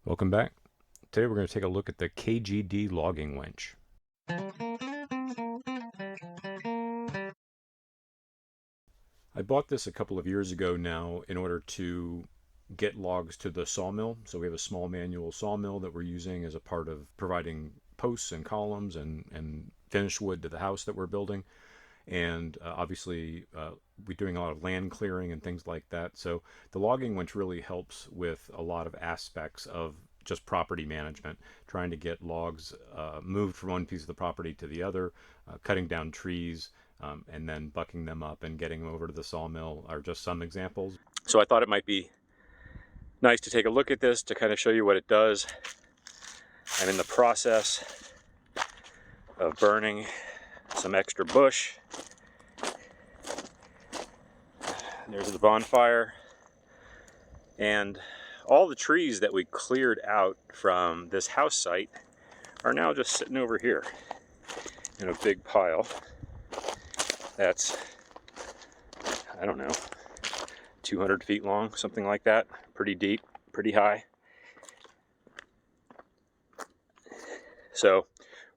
Welcome back. Today we're going to take a look at the KGD logging winch. I bought this a couple of years ago now in order to get logs to the sawmill. So we have a small manual sawmill that we're using as a part of providing posts and columns and finished wood to the house that we're building. And obviously we're doing a lot of land clearing and things like that. So the logging winch really helps with a lot of aspects of just property management, trying to get logs moved from one piece of the property to the other, cutting down trees, and then bucking them up and getting them over to the sawmill are just some examples. So I thought it might be nice to take a look at this to kind of show you what it does. I'm in the process of burning some extra bush. There's the bonfire, and all the trees that we cleared out from this house site are now just sitting over here in a big pile. That's, I don't know, 200 feet long, something like that. Pretty deep, pretty high. So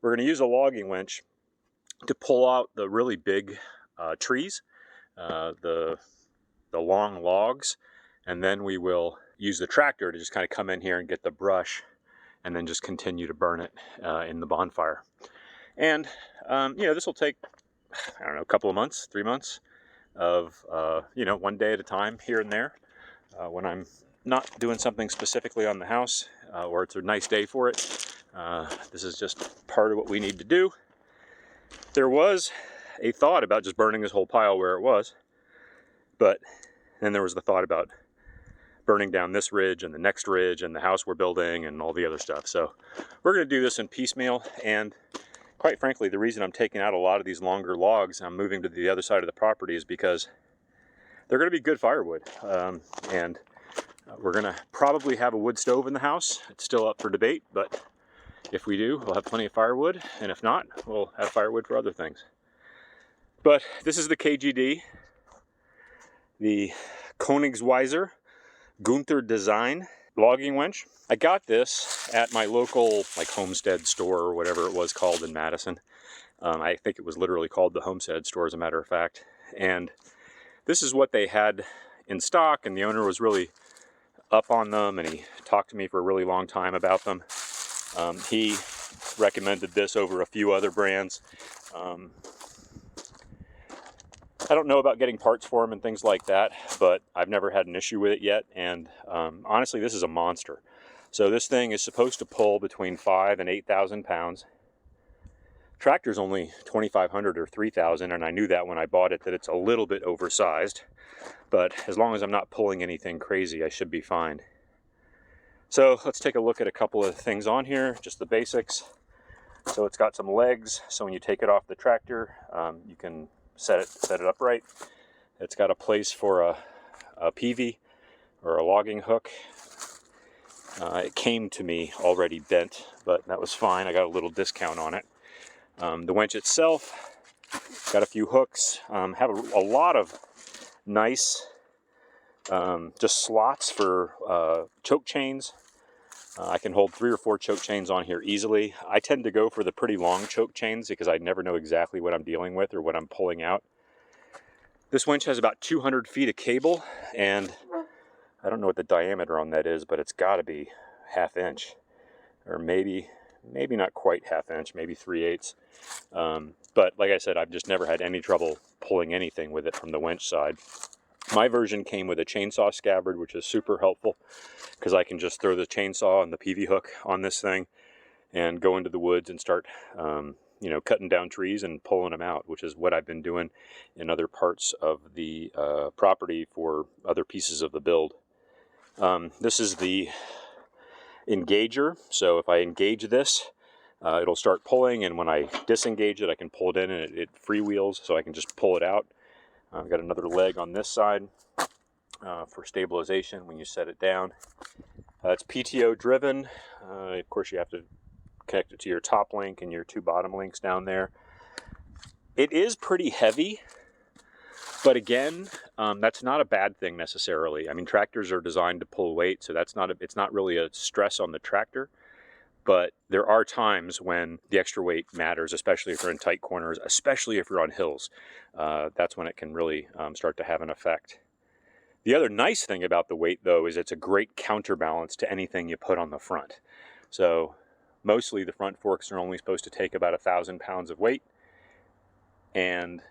we're going to use a logging winch to pull out the really big trees, the long logs, and then we will use the tractor to just kind of come in here and get the brush and then just continue to burn it in the bonfire. And this will take, I don't know, a couple of months, 3 months of one day at a time here and there when I'm not doing something specifically on the house or it's a nice day for it. This is just part of what we need to do. There was a thought about just burning this whole pile where it was, but then there was the thought about burning down this ridge and the next ridge and the house we're building and all the other stuff. So we're going to do this in piecemeal, and quite frankly, the reason I'm taking out a lot of these longer logs and I'm moving to the other side of the property is because they're going to be good firewood. And we're going to probably have a wood stove in the house. It's still up for debate, but if we do, we'll have plenty of firewood, and if not, we'll have firewood for other things. But this is the KGD, the Koenigsweiser Gunther design logging winch. I got this at my local homestead store or whatever it was called in Madison. I think it was literally called the Homestead Store, as a matter of fact. And this is what they had in stock, and the owner was really up on them, and he talked to me for a really long time about them. He recommended this over a few other brands. I don't know about getting parts for them and things like that, but I've never had an issue with it yet. And honestly, this is a monster. So this thing is supposed to pull between 5,000 and 8,000 pounds. Tractor's only 2,500 or 3,000, and I knew that when I bought it, that it's a little bit oversized. But as long as I'm not pulling anything crazy, I should be fine. So let's take a look at a couple of things on here, just the basics. So it's got some legs, so when you take it off the tractor, you can set it upright. It's got a place for a PV or a logging hook. It came to me already bent, but that was fine. I got a little discount on it. The winch itself got a few hooks. Have a lot of nice just slots for choke chains. I can hold 3 or 4 choke chains on here easily. I tend to go for the pretty long choke chains because I never know exactly what I'm dealing with or what I'm pulling out. This winch has about 200 feet of cable, and I don't know what the diameter on that is, but it's got to be 1/2 inch, or maybe not quite 1/2 inch, maybe 3/8. But like I said, I've just never had any trouble pulling anything with it from the winch side. My version came with a chainsaw scabbard, which is super helpful because I can just throw the chainsaw and the PV hook on this thing and go into the woods and start, cutting down trees and pulling them out, which is what I've been doing in other parts of the property for other pieces of the build. This is the engager. So if I engage this, it'll start pulling, and when I disengage it, I can pull it in and it freewheels, so I can just pull it out. I've got another leg on this side for stabilization when you set it down. It's PTO driven. Of course, you have to connect it to your top link and your 2 bottom links down there. It is pretty heavy. But again, that's not a bad thing necessarily. I mean, tractors are designed to pull weight, so it's not really a stress on the tractor. But there are times when the extra weight matters, especially if you're in tight corners, especially if you're on hills. That's when it can really start to have an effect. The other nice thing about the weight, though, is it's a great counterbalance to anything you put on the front. So mostly the front forks are only supposed to take about 1,000 pounds of weight, and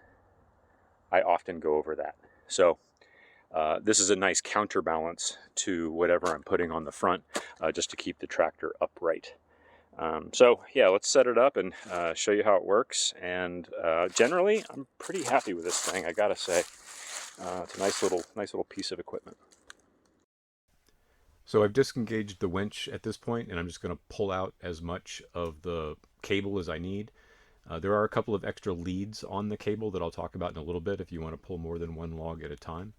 I often go over that. So this is a nice counterbalance to whatever I'm putting on the front, just to keep the tractor upright. So yeah, let's set it up and show you how it works. And generally, I'm pretty happy with this thing, I gotta say. It's a nice little piece of equipment. So I've disengaged the winch at this point, and I'm just going to pull out as much of the cable as I need. There are a couple of extra leads on the cable that I'll talk about in a little bit if you want to pull more than one log at a time.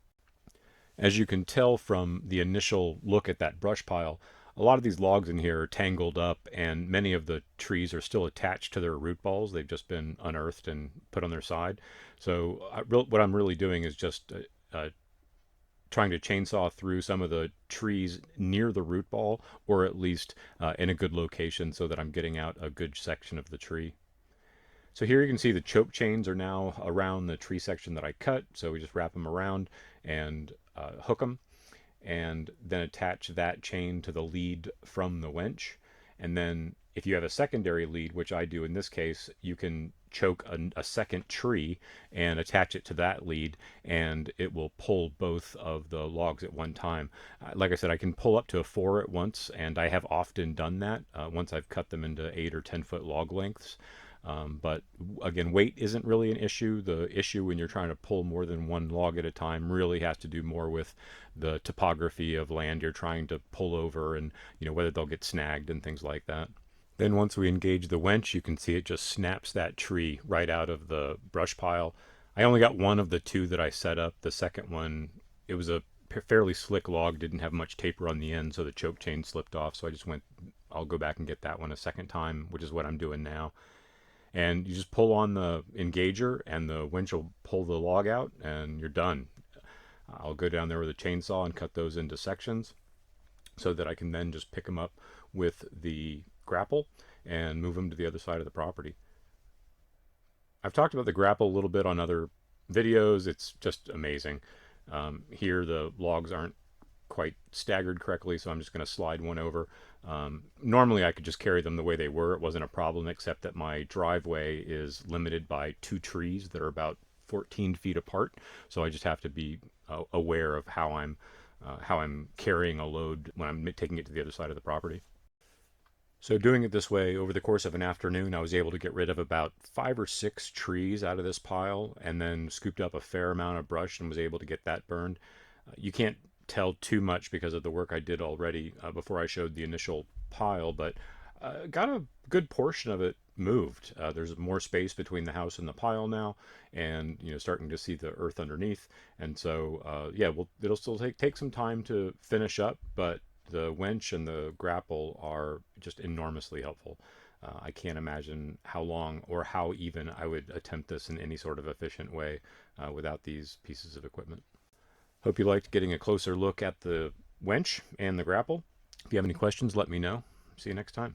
As you can tell from the initial look at that brush pile, a lot of these logs in here are tangled up, and many of the trees are still attached to their root balls. They've just been unearthed and put on their side. So what I'm really doing is just trying to chainsaw through some of the trees near the root ball, or at least in a good location so that I'm getting out a good section of the tree. So here you can see the choke chains are now around the tree section that I cut. So we just wrap them around and hook them, and then attach that chain to the lead from the winch. And then if you have a secondary lead, which I do in this case, you can choke a second tree and attach it to that lead, and it will pull both of the logs at one time. Like I said, I can pull up to a 4 at once, and I have often done that once I've cut them into 8 or 10-foot log lengths. But again, weight isn't really an issue. The issue when you're trying to pull more than one log at a time really has to do more with the topography of land you're trying to pull over, and whether they'll get snagged and things like that. Then once we engage the winch, you can see it just snaps that tree right out of the brush pile. I only got one of the two that I set up. The second one, it was a fairly slick log, didn't have much taper on the end, so the choke chain slipped off. So I'll go back and get that one a second time, which is what I'm doing now. And you just pull on the engager, and the winch will pull the log out, and you're done. I'll go down there with a chainsaw and cut those into sections so that I can then just pick them up with the grapple and move them to the other side of the property. I've talked about the grapple a little bit on other videos. It's just amazing. Here the logs aren't quite staggered correctly, so I'm just going to slide one over. Normally I could just carry them the way they were. It wasn't a problem, except that my driveway is limited by 2 trees that are about 14 feet apart, so I just have to be aware of how I'm carrying a load when I'm taking it to the other side of the property. So doing it this way, over the course of an afternoon, I was able to get rid of about 5 or 6 trees out of this pile, and then scooped up a fair amount of brush and was able to get that burned. You can't tell too much because of the work I did already before I showed the initial pile, but got a good portion of it moved. There's more space between the house and the pile now, and starting to see the earth underneath. And so yeah, it'll still take some time to finish up, but the winch and the grapple are just enormously helpful. I can't imagine how long or how even I would attempt this in any sort of efficient way without these pieces of equipment. Hope you liked getting a closer look at the winch and the grapple. If you have any questions, let me know. See you next time.